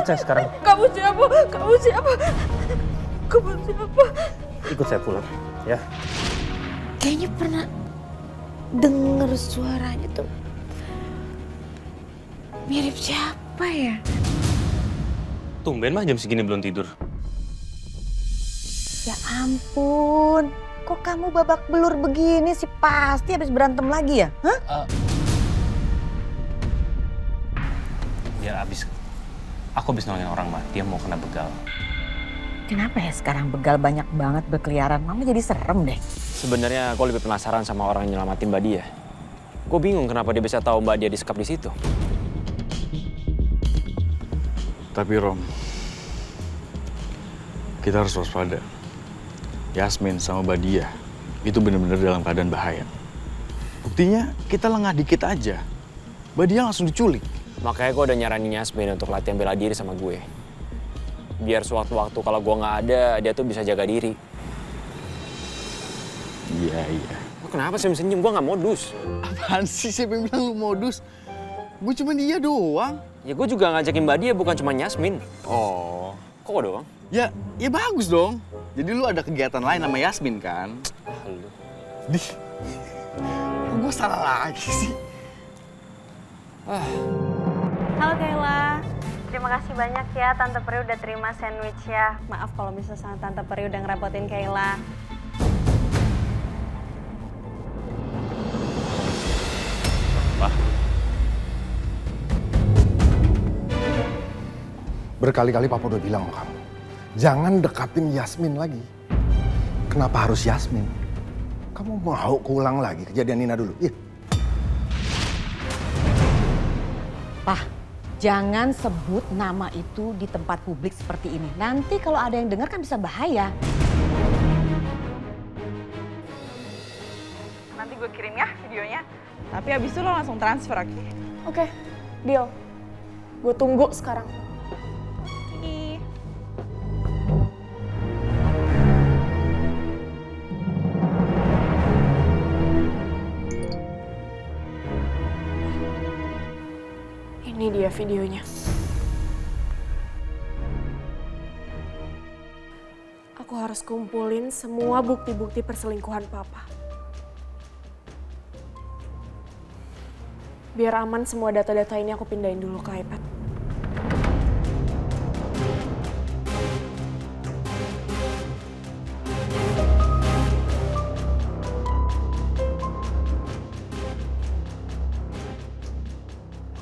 Ikut saya sekarang. Kamu siapa? Kamu siapa? Kamu siapa? Ikut saya pulang, ya. Kayaknya pernah denger suaranya tuh. Mirip siapa ya? Tumben mah jam segini belum tidur. Ya ampun, kok kamu babak belur begini sih? Pasti habis berantem lagi ya? Hah? Ya abis, aku habis nolongin orang mati yang mau kena begal. Kenapa ya sekarang begal banyak banget berkeliaran? Mama jadi serem deh. Sebenarnya aku lebih penasaran sama orang yang nyelamatin Mbak Dia. Gue bingung kenapa dia bisa tahu Mbak Dia disekap di situ. Tapi Rom, kita harus waspada. Yasmin sama Badia itu benar-benar dalam keadaan bahaya. Buktinya kita lengah dikit aja, Badia langsung diculik. Makanya gue udah nyaranin Yasmin untuk latihan bela diri sama gue. Biar sewaktu-waktu kalau gue nggak ada, dia tuh bisa jaga diri. Iya. Lo kenapa senyum-senyum? Gue nggak modus. Apaan sih, siapa yang bilang lu modus? Gue cuma dia doang. Ya gue juga ngajakin Mbak Dia, bukan cuma Yasmin. Oh. Kok doang? Ya bagus dong. Jadi lu ada kegiatan lain sama Yasmin kan? Lu. Dih, kok gue salah lagi sih? Halo Kayla, terima kasih banyak ya Tante Peri udah terima sandwich ya. Maaf kalau misalnya Tante Peri udah ngerepotin Kayla. Wah. Berkali-kali Papa udah bilang sama kamu, jangan dekatin Yasmin lagi. Kenapa harus Yasmin? Kamu mau keulang lagi kejadian Nina dulu? Iya. Pah, jangan sebut nama itu di tempat publik seperti ini. Nanti kalau ada yang dengar kan bisa bahaya. Nanti gue kirim ya videonya. Tapi abis itu lo langsung transfer, oke? Oke, deal. Gue tunggu sekarang. Ini dia videonya. Aku harus kumpulin semua bukti-bukti perselingkuhan Papa. Biar aman semua data-data ini aku pindahin dulu ke iPad.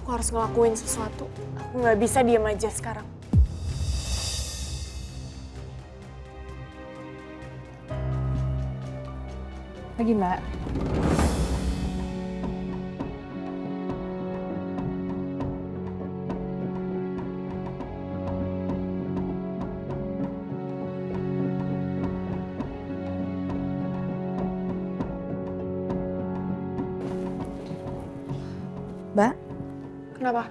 Aku harus ngelakuin sesuatu. Aku nggak bisa diem aja sekarang. Lagi Mbak. Mbak, Kenapa?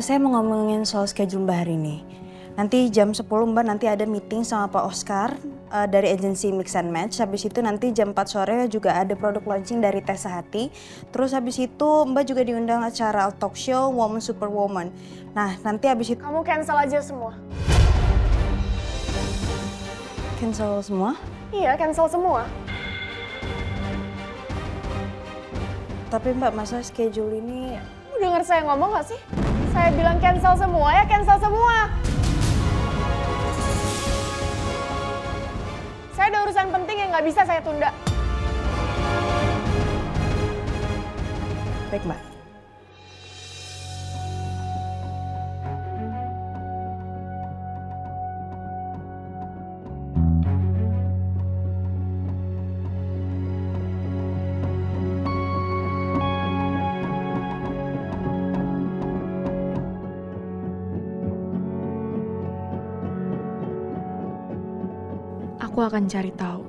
saya mau ngomongin soal schedule Mbak hari ini. Nanti jam 10 Mbak nanti ada meeting sama Pak Oscar dari agensi Mix and Match. Habis itu nanti jam 4 sore juga ada produk launching dari Tessa Hati. Terus habis itu Mbak juga diundang acara talk show Woman Super Woman. Nah nanti habis itu... Kamu cancel aja semua. Cancel semua? Iya, cancel semua. Tapi Mbak, masa schedule ini... Dengar saya ngomong gak sih? Saya bilang cancel semua ya, cancel semua. Saya ada urusan penting yang nggak bisa saya tunda. Baik Mbak. Aku akan cari tahu,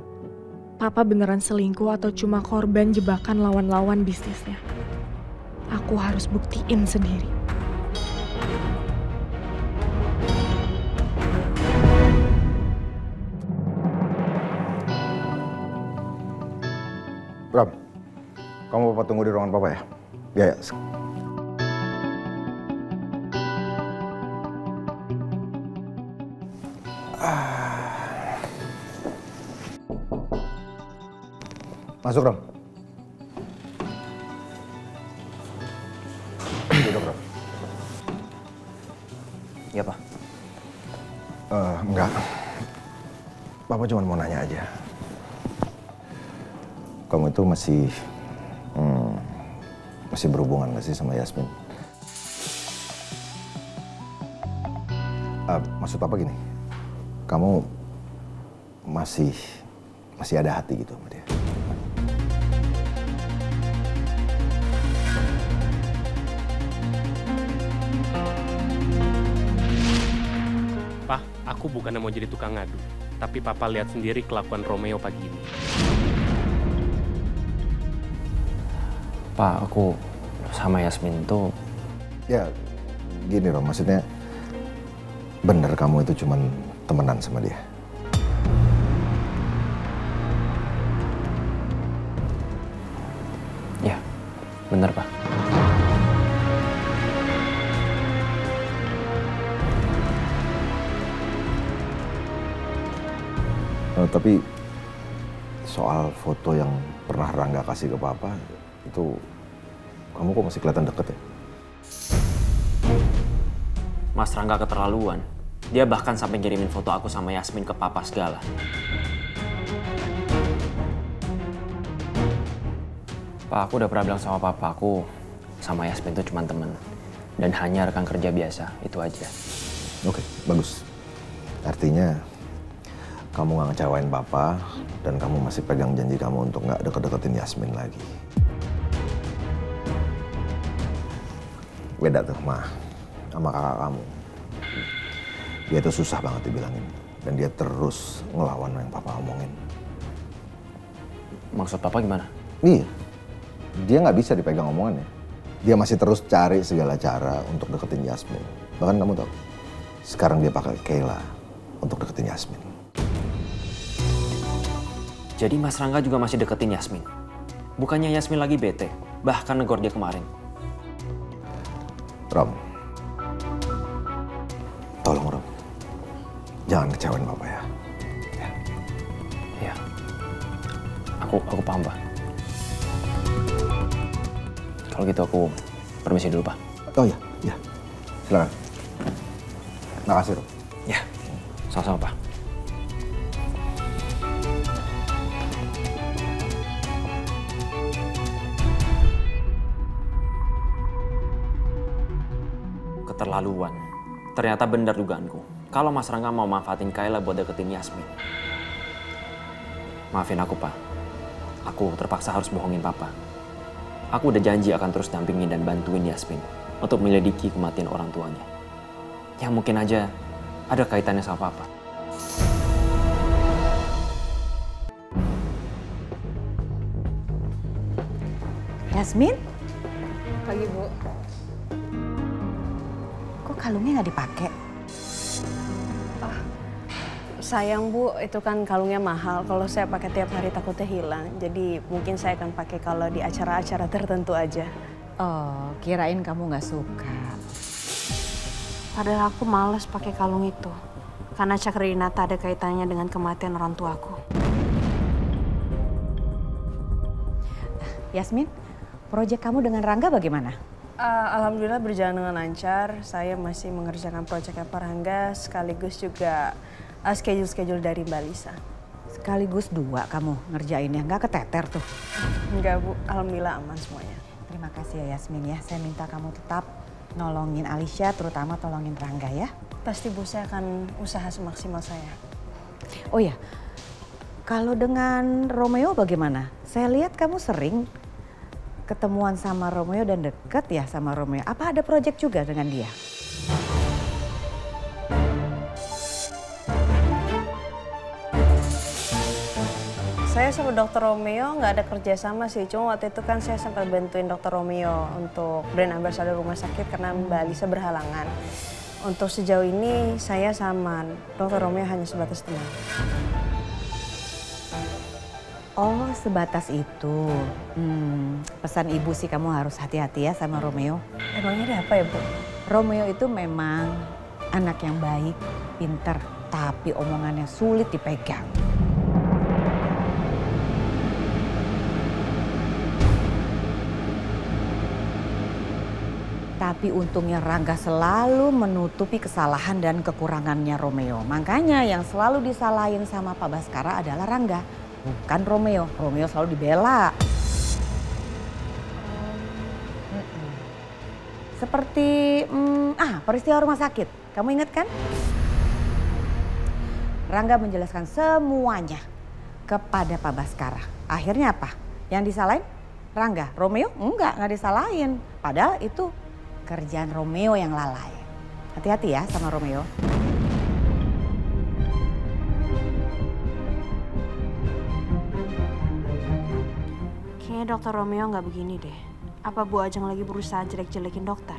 Papa beneran selingkuh atau cuma korban jebakan lawan-lawan bisnisnya. Aku harus buktiin sendiri. Ram, kamu Papa tunggu di ruangan Papa ya? Ya. Masuk, Rom. Duduk, Rom. Iya, Pak. Enggak. Papa cuma mau nanya aja. Kamu itu masih berhubungan gak sih sama Yasmin? Maksud Papa gini, kamu masih ada hati gitu sama dia? Pak, aku bukan mau jadi tukang ngadu, tapi Papa lihat sendiri kelakuan Romeo pagi ini. Pak, aku sama Yasmin tuh... Ya, gini Rom, maksudnya bener kamu itu cuman temenan sama dia? Ya, bener Pak. Tapi soal foto yang pernah Rangga kasih ke Papa, itu kamu kok masih kelihatan deket ya? Mas Rangga keterlaluan. Dia bahkan sampai ngirimin foto aku sama Yasmin ke Papa segala. Pak, aku udah pernah bilang sama Papa, aku sama Yasmin tuh cuma temen. Dan hanya rekan kerja biasa, itu aja. Oke, bagus. Artinya kamu gak ngecewain Papa dan kamu masih pegang janji kamu untuk gak deket-deketin Yasmin lagi. Beda tuh sama kakak kamu. Dia tuh susah banget dibilangin. Dan dia terus ngelawan yang Papa omongin. Maksud Papa gimana? Iya, dia gak bisa dipegang omongannya. Dia masih terus cari segala cara untuk deketin Yasmin. Bahkan kamu tahu, sekarang dia pakai Kayla untuk deketin Yasmin. Jadi Mas Rangga juga masih deketin Yasmin? Bukannya Yasmin lagi bete, bahkan negor dia kemarin. Rom, tolong Rom, jangan kecewain Papa ya. Ya, aku paham Pak. Kalau gitu aku permisi dulu Pak. Oh iya, silakan. Makasih Rom. Ya, sama-sama Pak. Keterlaluan. Ternyata benar dugaanku. Kalau Mas Rangga mau manfaatin Kayla buat deketin Yasmin. Maafin aku, Pak. Aku terpaksa harus bohongin Papa. Aku udah janji akan terus dampingin dan bantuin Yasmin untuk menyelidiki kematian orang tuanya. Yang mungkin aja ada kaitannya sama Papa. Yasmin? Pagi, Bu. Kok kalungnya nggak dipakai? Sayang, Bu, itu kan kalungnya mahal. Kalau saya pakai tiap hari takutnya hilang. Jadi mungkin saya akan pakai kalau di acara-acara tertentu aja. Oh, kirain kamu nggak suka. Padahal aku males pakai kalung itu. Karena Cakrinata ada kaitannya dengan kematian orang tuaku. Yasmin, proyek kamu dengan Rangga bagaimana? Alhamdulillah berjalan dengan lancar. Saya masih mengerjakan proyeknya Pak Rangga sekaligus juga schedule dari Mbak Lisa. Sekaligus dua kamu ngerjainnya, nggak keteter tuh? Enggak, Bu. Alhamdulillah aman semuanya. Terima kasih ya Yasmin ya. Saya minta kamu tetap nolongin Alicia, terutama tolongin Rangga ya. Pasti Bu, saya akan usaha semaksimal saya. Oh ya, kalau dengan Romeo bagaimana? Saya lihat kamu sering ketemuan sama Romeo dan deket ya sama Romeo. Apa ada proyek juga dengan dia? Saya sama Dr. Romeo nggak ada kerjasama sih, cuma waktu itu kan saya sempat bantuin Dr. Romeo untuk brand ambassador rumah sakit karena Mbak Lisa berhalangan. Untuk sejauh ini saya sama Dr. Romeo hanya sebatas teman. Oh, sebatas itu. Pesan ibu sih kamu harus hati-hati ya sama Romeo. Emangnya ada apa ya, Bu? Romeo itu memang anak yang baik, pinter. tapi omongannya sulit dipegang. Tapi untungnya Rangga selalu menutupi kesalahan dan kekurangannya Romeo. Makanya yang selalu disalahin sama Pak Baskara adalah Rangga, bukan Romeo. Romeo selalu dibela. Seperti peristiwa rumah sakit. Kamu ingat kan? Rangga menjelaskan semuanya kepada Pak Baskara. Akhirnya apa? Yang disalahin Rangga. Romeo nggak disalahin. Padahal itu kerjaan Romeo yang lalai. Hati-hati ya sama Romeo. Kayaknya dokter Romeo nggak begini deh. Apa Bu Ajeng lagi berusaha jelek-jelekin dokter?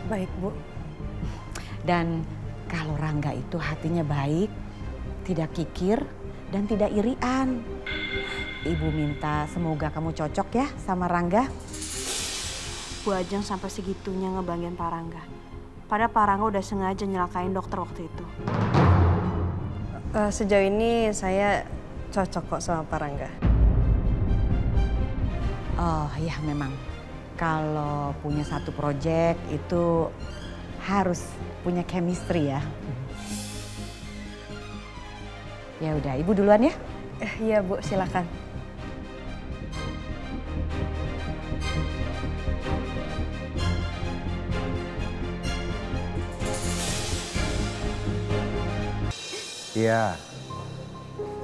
Baik Bu. Dan kalau Rangga itu hatinya baik, tidak kikir, dan tidak irian. Ibu minta semoga kamu cocok ya sama Rangga. Bu Ajeng sampai segitunya ngebanggain Pak Rangga. Padahal Pak Rangga udah sengaja nyelakain dokter waktu itu. Sejauh ini saya cocok kok sama Pak Rangga. Oh ya memang, kalau punya satu proyek itu harus punya chemistry ya. Ya udah, Ibu duluan ya. Iya Bu, silakan.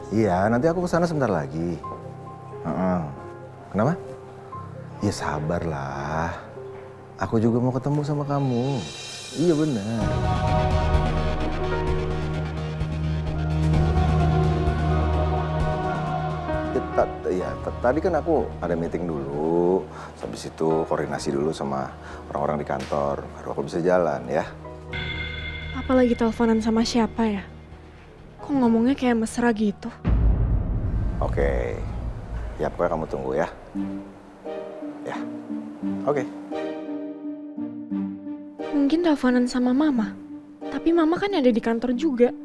Iya, nanti aku kesana sebentar lagi. Kenapa? Ya sabarlah. Aku juga mau ketemu sama kamu. Iya benar. Tadi kan aku ada meeting dulu. Habis itu koordinasi dulu sama orang-orang di kantor. Baru aku bisa jalan ya. Papa lagi teleponan sama siapa ya? Kok ngomongnya kayak mesra gitu? Oke. Ya pokoknya kamu tunggu ya. Ya. Oke. Mungkin teleponan sama mama. Tapi mama kan ada di kantor juga.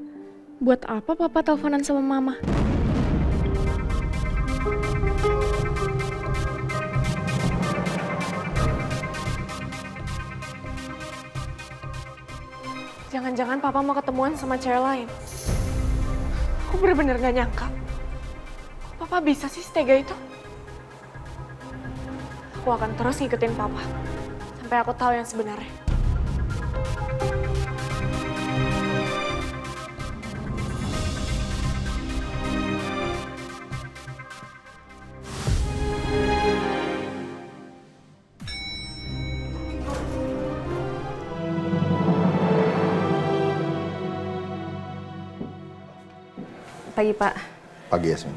Buat apa papa teleponan sama mama? Jangan-jangan papa mau ketemuan sama cewek lain. Aku bener-bener gak nyangka. Kok papa bisa sih setega itu? Aku akan terus ngikutin papa. Sampai aku tahu yang sebenarnya. Pagi Pak. Pagi Yasmin.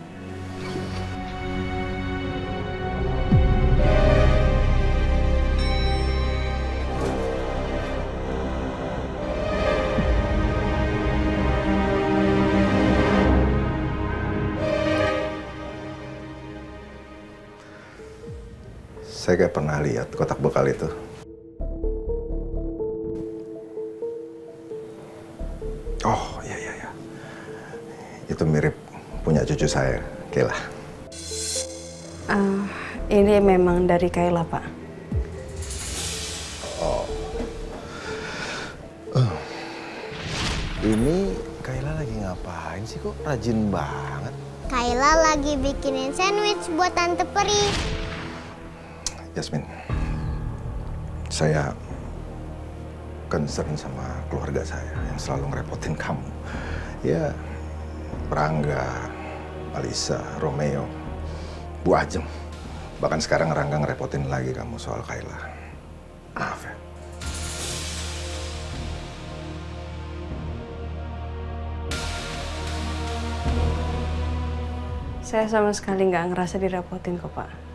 Saya kayak pernah lihat kotak bekal itu. Oh, iya. Itu mirip punya cucu saya, Kayla. Ini memang dari Kayla, Pak. Oh. Ini Kayla lagi ngapain sih kok rajin banget? Kayla lagi bikinin sandwich buat Tante Peri. Yasmin, saya concern sama keluarga saya yang selalu ngerepotin kamu. Ya, Rangga, Alisa, Romeo, Bu Ajeng. Bahkan sekarang Rangga ngerepotin lagi kamu soal Kayla. Maaf ya. Saya sama sekali nggak ngerasa direpotin kok, Pak.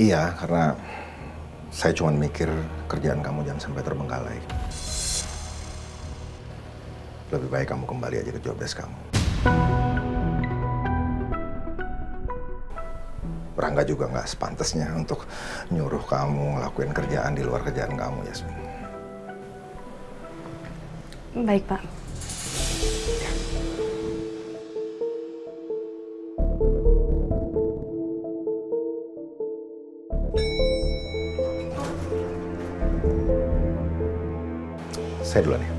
Iya, karena saya cuma mikir kerjaan kamu jangan sampai terbengkalai. Lebih baik kamu kembali aja ke job desk kamu. Rangga juga nggak sepantasnya untuk nyuruh kamu ngelakuin kerjaan di luar kerjaan kamu, Yasmin. Baik, Pak. Saya duluan ya.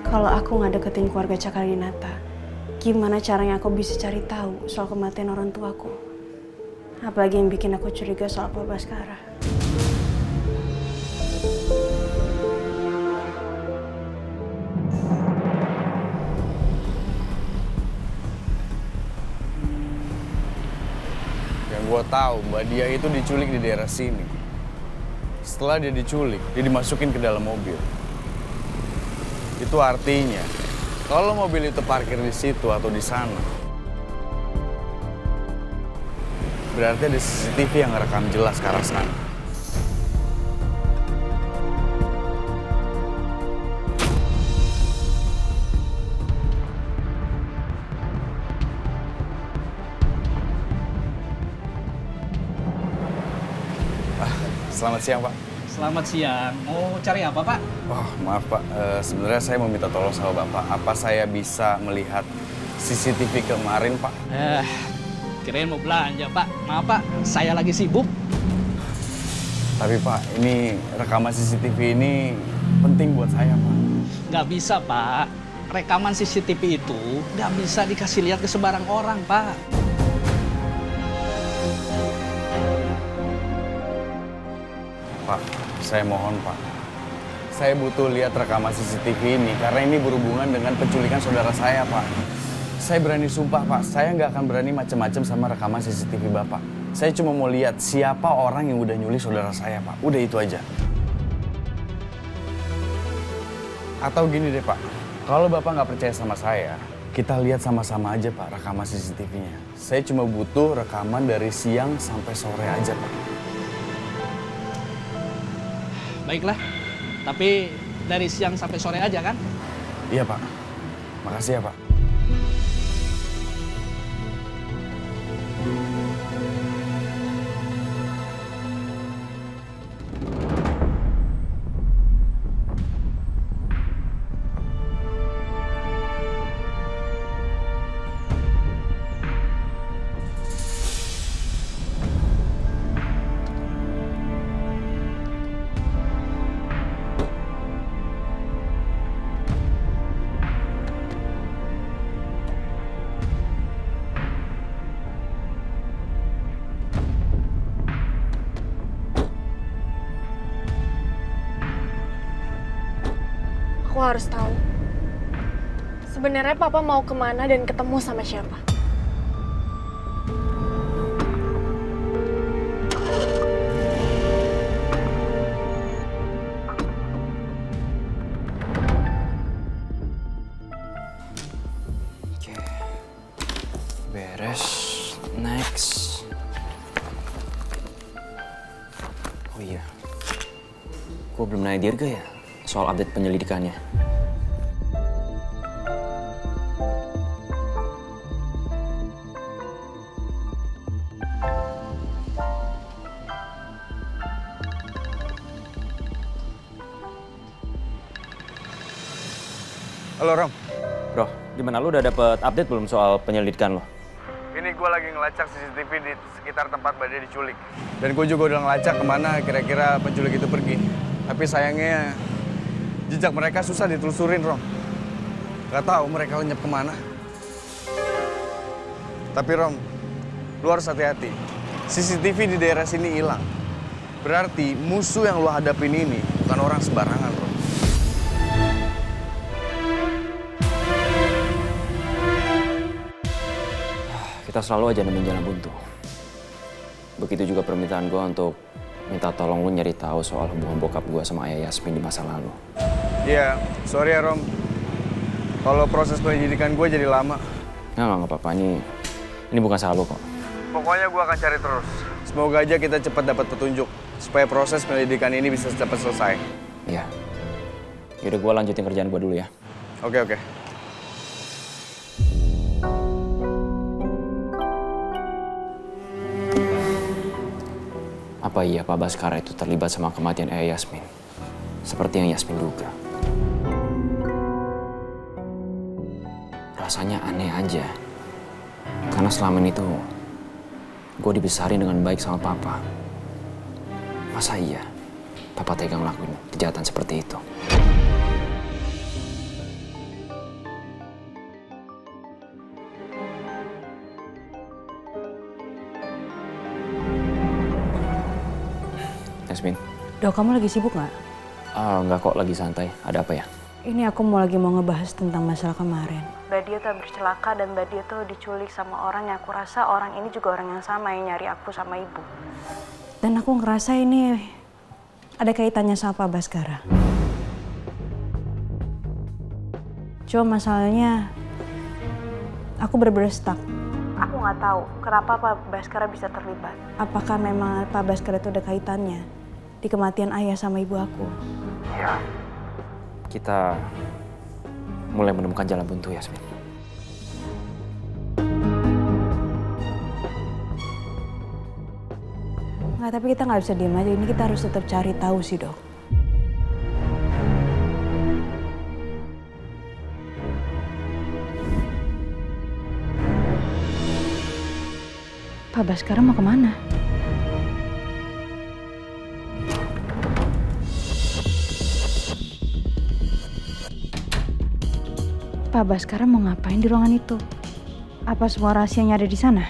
Kalau aku nggak deketin keluarga Cakarinata, gimana caranya aku bisa cari tahu soal kematian orang tuaku? Apalagi yang bikin aku curiga soal Pak Baskara. Yang gue tahu, Mbak Dia itu diculik di daerah sini. Setelah dia diculik, dia dimasukin ke dalam mobil. Itu artinya, kalau mobil itu parkir di situ atau di sana, berarti ada CCTV yang ngerekam jelas ke arah sana. Selamat siang, Pak. Selamat siang. Mau cari apa, Pak? Oh, maaf, Pak. Sebenarnya saya mau minta tolong sama Bapak. Apa saya bisa melihat CCTV kemarin, Pak? Kirain mau belanja, Pak. Maaf, Pak. Saya lagi sibuk. Tapi, Pak, ini rekaman CCTV ini penting buat saya, Pak. Nggak bisa, Pak. Rekaman CCTV itu nggak bisa dikasih lihat ke sembarang orang, Pak. Pak, saya mohon, Pak. Saya butuh lihat rekaman CCTV ini karena ini berhubungan dengan penculikan saudara saya, Pak. Saya berani sumpah, Pak. Saya nggak akan berani macam-macam sama rekaman CCTV Bapak. Saya cuma mau lihat siapa orang yang udah nyulik saudara saya, Pak. Udah itu aja. Atau gini deh, Pak. Kalau Bapak nggak percaya sama saya, kita lihat sama-sama aja, Pak, rekaman CCTV-nya. Saya cuma butuh rekaman dari siang sampai sore aja, Pak. Baiklah, tapi dari siang sampai sore aja kan? Iya, Pak. Makasih ya, Pak. Aku harus tahu. Sebenarnya Papa mau kemana dan ketemu sama siapa? Oke. Beres. Next. Oh iya. Gue belum nanya Dirga ya soal update penyelidikannya. Halo, Rom. Bro, gimana lu udah dapet update belum soal penyelidikan lo? Ini gue lagi ngelacak CCTV di sekitar tempat Mbak Dia diculik. Dan gue juga udah ngelacak kemana kira-kira penculik itu pergi. Tapi sayangnya jejak mereka susah ditelusurin, Rom. Gak tahu mereka lenyap kemana. Tapi, Rom, lu harus hati-hati. CCTV di daerah sini hilang. Berarti musuh yang lu hadapin ini bukan orang sembarangan, Rom. Kita selalu aja nemuin jalan buntu. Begitu juga permintaan gue untuk minta tolong lu nyari tahu soal hubungan bokap gue sama ayah Yasmin di masa lalu. Iya, sorry ya, Rom. Kalau proses penyelidikan gue jadi lama. Nggak apa-apa. Ini bukan salah lu kok. Pokoknya gue akan cari terus. Semoga aja kita cepat dapat petunjuk supaya proses penyelidikan ini bisa cepat selesai. Iya. Yaudah, gue lanjutin kerjaan gue dulu ya. Oke. Apa iya Pak Baskara itu terlibat sama kematian Ayah Yasmin? Seperti yang Yasmin duga. Rasanya aneh aja. Karena selama ini tuh gue dibesarin dengan baik sama Papa. Masa iya Papa tega ngelakuin kejahatan seperti itu? Yasmin. Dok, kamu lagi sibuk nggak? Nggak kok, lagi santai. Ada apa ya? Ini aku lagi mau ngebahas tentang masalah kemarin. Mbak Dia tuh habis celaka dan Mbak Dia tuh diculik sama orang yang aku rasa orang ini juga orang yang sama yang nyari aku sama ibu. Dan aku ngerasa ini ada kaitannya sama Pak Baskara. Cuma masalahnya aku bener-bener stuck. Aku nggak tahu kenapa Pak Baskara bisa terlibat. Apakah memang Pak Baskara itu ada kaitannya di kematian ayah sama ibu aku? Ya. Kita mulai menemukan jalan buntu, Yasmin. Nggak, tapi kita nggak bisa diam aja. Ini kita harus tetap cari tahu sih, Dok. Pak Baskara mau kemana? Pak Baskara mau ngapain di ruangan itu? Apa semua rahasianya ada di sana?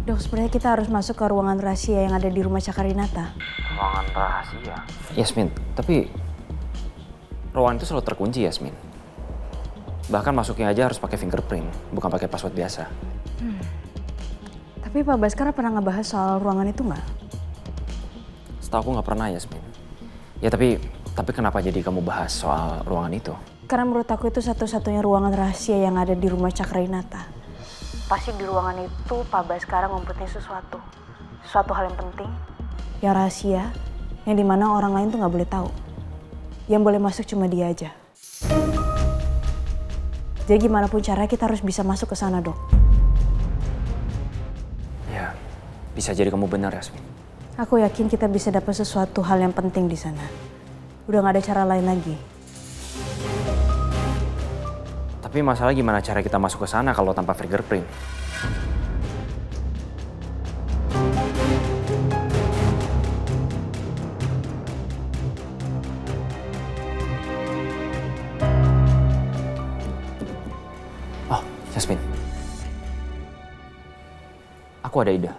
Dok, sebenarnya kita harus masuk ke ruangan rahasia yang ada di rumah Cakarinata. Ruangan rahasia? Yasmin, tapi ruangan itu selalu terkunci, Yasmin. Bahkan masuknya aja harus pakai fingerprint, bukan pakai password biasa. Tapi Pak Baskara pernah ngebahas soal ruangan itu nggak? Setahu aku nggak pernah, Yasmin. Ya tapi kenapa jadi kamu bahas soal ruangan itu? Karena menurut aku itu satu-satunya ruangan rahasia yang ada di rumah Cakarinata. Pasti di ruangan itu Pak Baskara ngumpetin sesuatu. Suatu hal yang penting, yang rahasia, yang dimana orang lain tuh nggak boleh tahu. Yang boleh masuk cuma dia aja. Jadi gimana pun caranya kita harus bisa masuk ke sana, Dok. Ya, bisa jadi kamu benar, Yasmin. Aku yakin kita bisa dapat sesuatu hal yang penting di sana. Udah nggak ada cara lain lagi. Tapi masalah gimana cara kita masuk ke sana kalau tanpa fingerprint? Oh, Yasmin. Aku ada ide.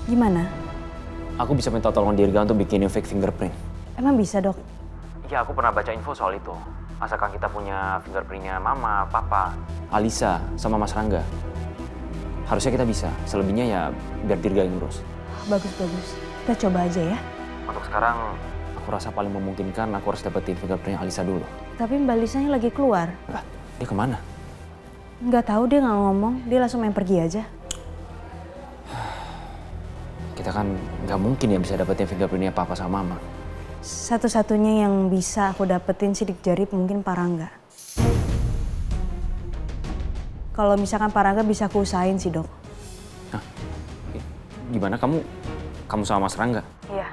Gimana? Aku bisa minta tolong Dirga untuk bikinin fake fingerprint. Emang bisa, Dok? Ya, aku pernah baca info soal itu. Asalkan kita punya fingerprintnya Mama, Papa, Alisa, sama Mas Rangga. Harusnya kita bisa. Selebihnya ya biar Dirga yang ngurus. Bagus-bagus. Kita coba aja ya. Untuk sekarang, aku rasa paling memungkinkan aku harus dapetin fingerprintnya Alisa dulu. Tapi Mbak Lisanya lagi keluar. Lah, dia kemana? Nggak tahu, dia nggak ngomong. Dia langsung main pergi aja. Kita kan nggak mungkin ya bisa dapetin fingerprintnya Papa sama Mama. Satu-satunya yang bisa aku dapetin sidik jari mungkin Pak Rangga. Kalau misalkan Pak Rangga bisa aku usahain sih, Dok. Hah? Gimana kamu sama Mas Rangga? Iya.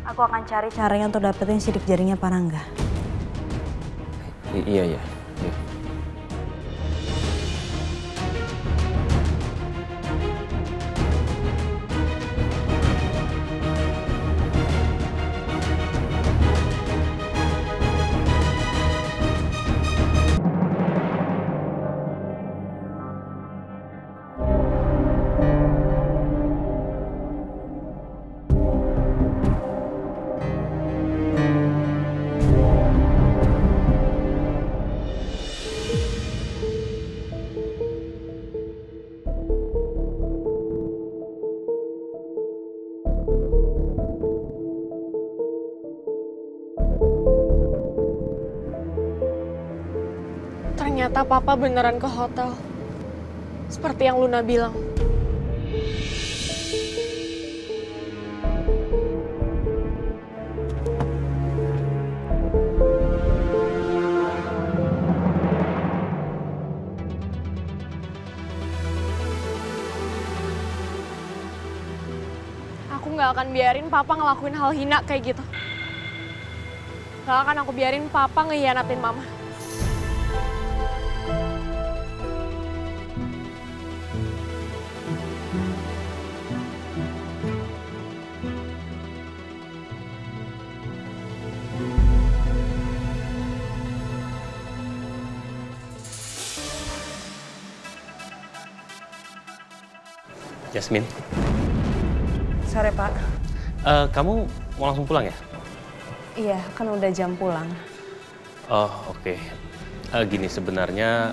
Aku akan cari caranya untuk dapetin sidik jarinya Pak Rangga. Iya. Ternyata Papa beneran ke hotel. Seperti yang Luna bilang. Aku nggak akan biarin papa ngelakuin hal hina kayak gitu. Nggak akan aku biarin papa ngehianatin mama. Yasmin. Sore, Pak. Kamu mau langsung pulang ya? Iya, kan udah jam pulang. Oh, oke. Gini, sebenarnya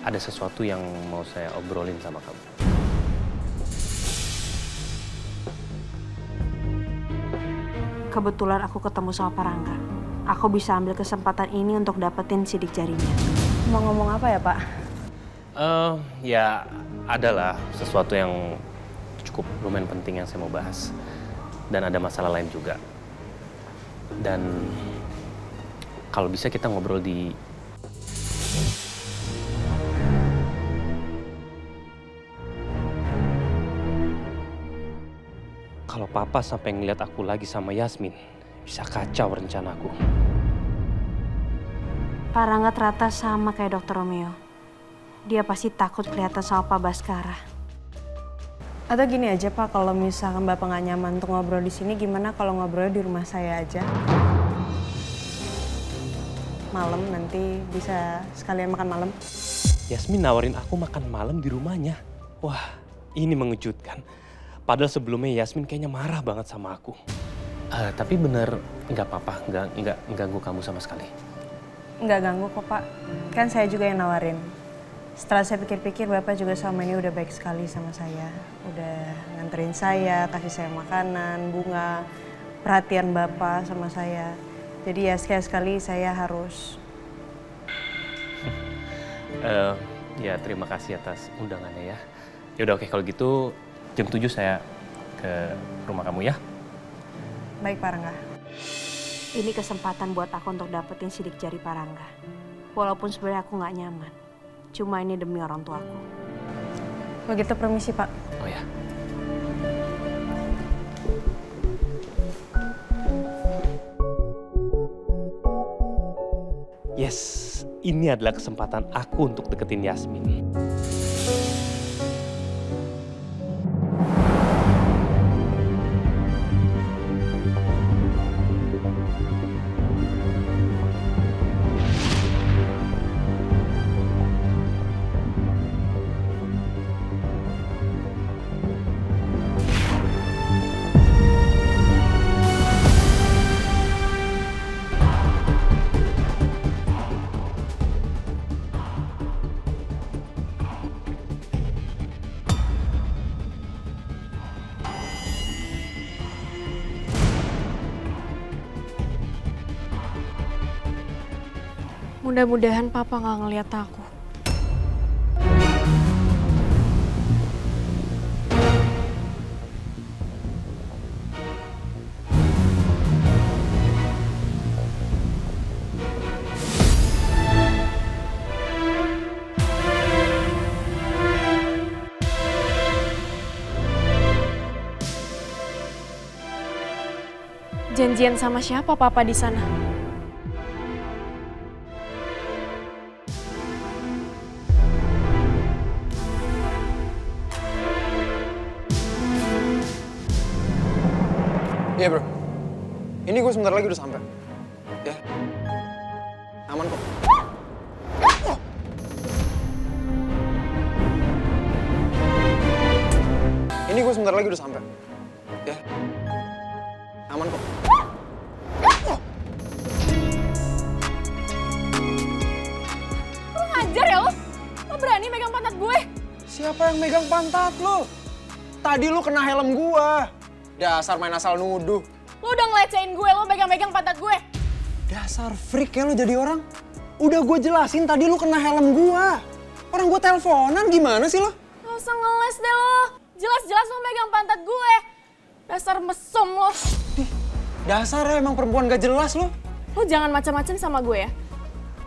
ada sesuatu yang mau saya obrolin sama kamu. Kebetulan aku ketemu sama Pak Rangga. Aku bisa ambil kesempatan ini untuk dapetin sidik jarinya. Mau ngomong apa ya, Pak? Ya adalah sesuatu yang cukup lumayan penting yang saya mau bahas. Dan ada masalah lain juga. Dan kalau bisa kita ngobrol di... Kalau papa sampai ngeliat aku lagi sama Yasmin, bisa kacau rencanaku. Pak Rangga ternyata sama kayak Dr. Romeo. Dia pasti takut kelihatan sama Pak Baskara. Atau gini aja, Pak, kalau misalkan Bapak nggak nyaman untuk ngobrol di sini, gimana kalau ngobrol di rumah saya aja? Malam nanti bisa sekalian makan malam. Yasmin nawarin aku makan malam di rumahnya. Wah, ini mengejutkan. Padahal sebelumnya Yasmin kayaknya marah banget sama aku. Tapi bener nggak apa-apa, nggak ganggu kamu sama sekali. Nggak ganggu kok, Pak. Kan saya juga yang nawarin. Setelah saya pikir-pikir, Bapak juga selama ini udah baik sekali sama saya. Udah nganterin saya, kasih saya makanan, bunga, perhatian Bapak sama saya. Jadi ya sekali-sekali saya harus... Ya terima kasih atas undangannya ya. Yaudah oke, kalau gitu jam 7 saya ke rumah kamu ya. Baik, Pak Rangga. Ini kesempatan buat aku untuk dapetin sidik jari Pak Rangga. Walaupun sebenarnya aku nggak nyaman. Cuma ini demi orang tuaku. Begitu, permisi, Pak. Oh ya. Yes, ini adalah kesempatan aku untuk deketin Yasmin. Mudah-mudahan papa nggak ngeliat aku. Janjian sama siapa papa di sana? Iya bro, ini gue sebentar lagi udah sampai. Ya, aman kok. Ini gue sebentar lagi udah sampai. Ya, aman kok. Lu ngajar ya lo? Lo berani megang pantat gue? Siapa yang megang pantat lo? Tadi lo kena helm gua. Dasar main asal nuduh. Lo udah ngelecehin gue, lo megang-megang pantat gue. Dasar freak ya lo jadi orang. Udah gue jelasin tadi lo kena helm gua. Orang gue teleponan gimana sih lo? Gak usah ngeles deh lo. Jelas-jelas lo megang pantat gue. Dasar mesum lo. Dasar emang perempuan gak jelas lo. Lo jangan macam-macam sama gue ya.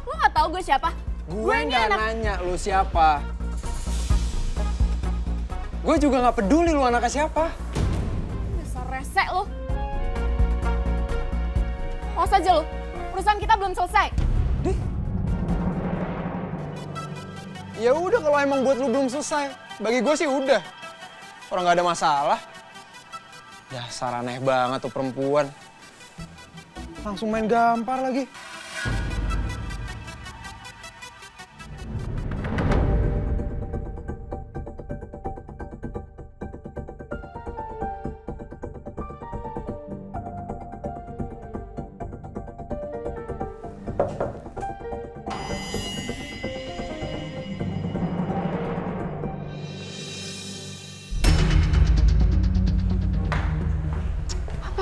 Lo gak tahu gue siapa? Gue nggak nanya lo siapa. Gue juga nggak peduli lo anaknya siapa. Dasar rese. rese lu. Awas aja lu, urusan kita belum selesai. Ya udah kalau emang buat lu belum selesai. Bagi gue sih udah. Orang nggak ada masalah. Dasar aneh banget tuh perempuan. Langsung main gampar lagi.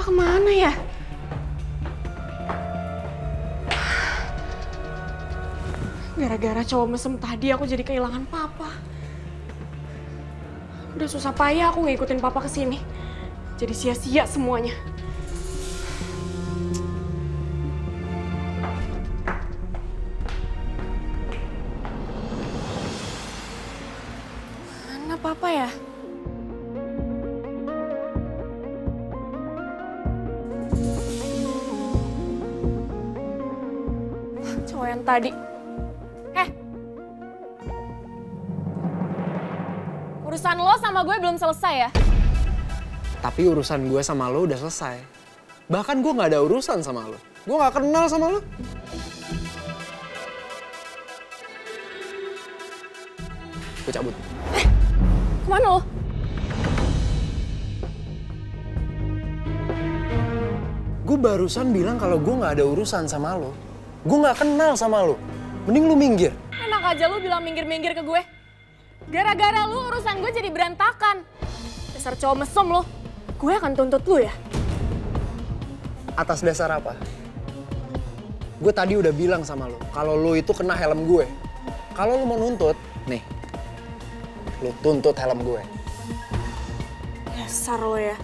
Kemana ya? Gara-gara cowok mesem tadi aku jadi kehilangan papa. Udah susah payah aku ngikutin papa ke sini. Jadi sia-sia semuanya. Mana papa ya? Cowok yang tadi. Urusan lo sama gue belum selesai ya? Tapi urusan gue sama lo udah selesai. Bahkan gue gak ada urusan sama lo. Gue gak kenal sama lo. Gue cabut. Kemana lo? Gue barusan bilang kalau gue gak ada urusan sama lo. Gue gak kenal sama lo. Mending lu minggir. Enak aja lu bilang minggir-minggir ke gue. Gara-gara lu urusan gue jadi berantakan. Dasar cowok mesum lo. Gue akan tuntut lu ya. Atas dasar apa? Gue tadi udah bilang sama lo, kalau lo itu kena helm gue. Kalau lo mau nuntut, nih, lo tuntut helm gue. Dasar lo ya.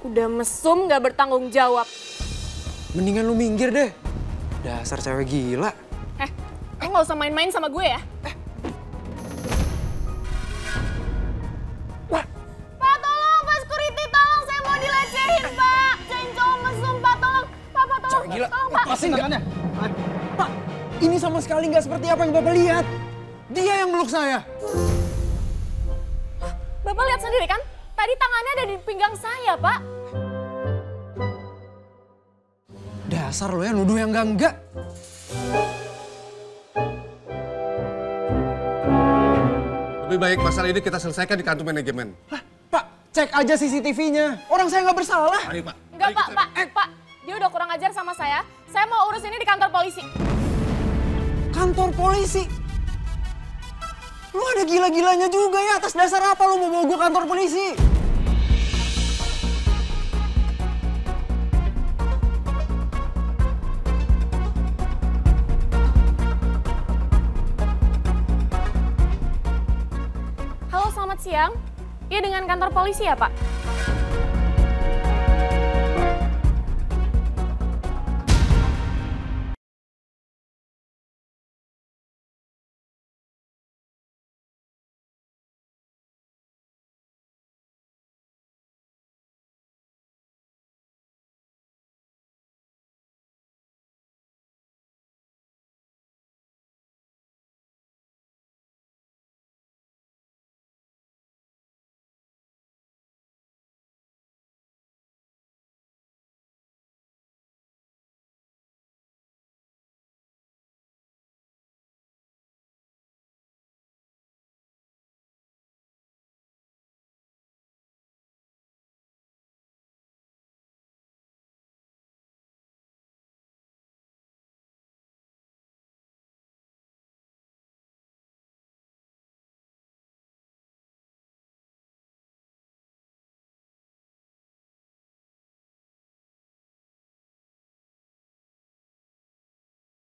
Udah mesum gak bertanggung jawab. Mendingan lo minggir deh. Dasar cewek gila. Lo gak usah main-main sama gue ya. Pak, tolong, Pak Security, tolong. Saya mau dilecehin, Pak. Saya cowok mesum, Pak, tolong. Pak, tolong. Cewek gila. Tolong, Pak. Lepasin tangannya. Pak, ini sama sekali nggak seperti apa yang Bapak lihat. Dia yang meluk saya. Bapak lihat sendiri kan? Tadi tangannya ada di pinggang saya, Pak. Dasar lo ya nuduh yang enggak. Lebih baik masalah ini kita selesaikan di kantor manajemen. Pak, cek aja CCTV-nya. Orang saya nggak bersalah. Ayo, Pak. Enggak, Pak, Pak. Dia udah kurang ajar sama saya. Saya mau urus ini di kantor polisi. Kantor polisi? Lu ada gila-gilanya juga ya. Atas dasar apa lu mau bawa gue kantor polisi? Halo, selamat siang. Iya, dengan kantor polisi ya, Pak?